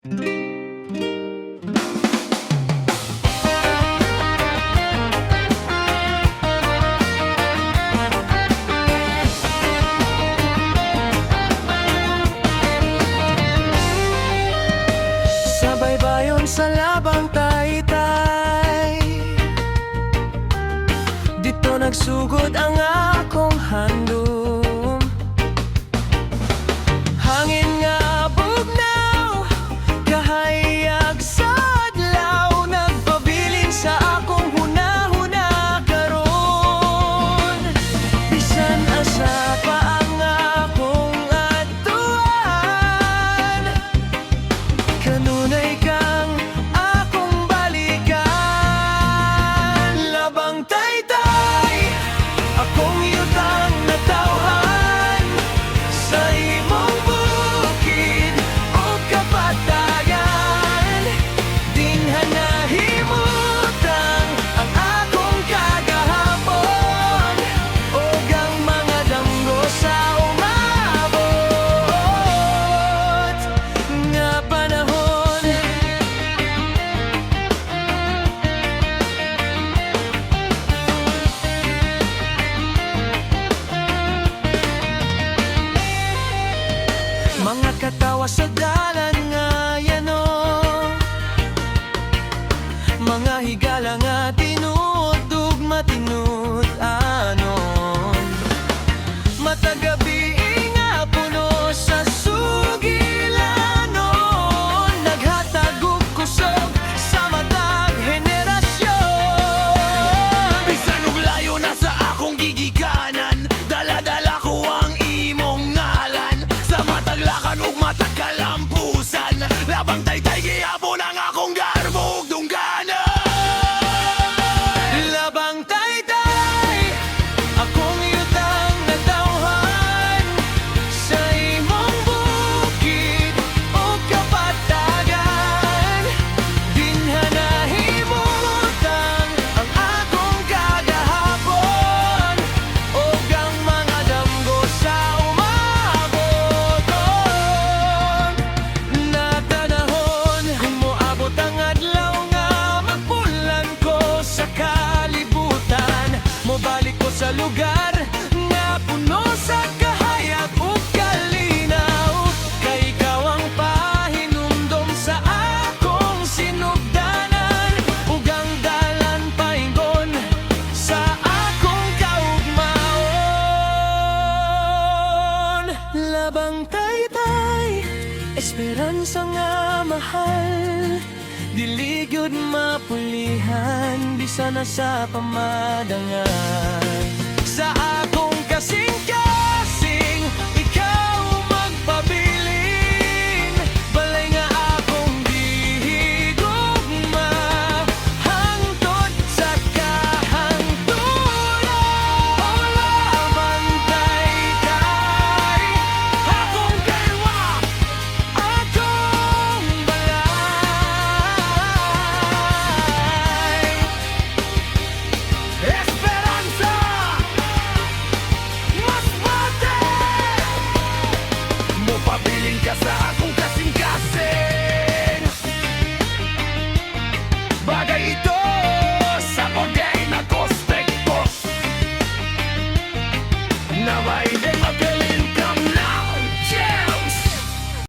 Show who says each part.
Speaker 1: Sabay bayon sa labang taytay, dito nagsugod ang akong handom. Hangin nga bugnaw, kahayag sa adlaw, nagpabilin sa akong hunahuna karon. Bisan asa pa ang akong atuan, kanunay kang akong balikan. Labang taytay, akong yutang natawhan sa imong bukid o kapatagan. Dinhan nahimutang ang akong kagahapon, ug ang mga damgo sa umabot nga panahon. Mga katawa sa dalan nga yano, mga higala nga tinuod ug matinud anon. Matagabi nga puno sa sugilanon, naghatag og kusog sa matag henerasyon.
Speaker 2: Bisan ug layo na sa akong gigikanan, dala-dala ko ang imong ngalan sa mataglakan ug matag kalampusan. Labang taytay gihapon ang akong garbo ug dungganan.
Speaker 1: Labang taytay, akong yutang natawhan sa imong bukid o kapatagan. Dinhan nahimutang ang akong kagahapon, ug ang mga damgo sa umaboton. Natanahon, kung moabot ang adlaw nga magpulan ko sa kalibutan, mobalik ko sa lugar nga puno sa kahayag ug kalinaw. Kay ikaw ang pahinumdom sa akong sinugdanan, ug ang dalan paingon sa akong kaugmaon. Labang taytay, esperansa nga mahal, dili gyud mapulihan bisan na sa pamadangan. Sa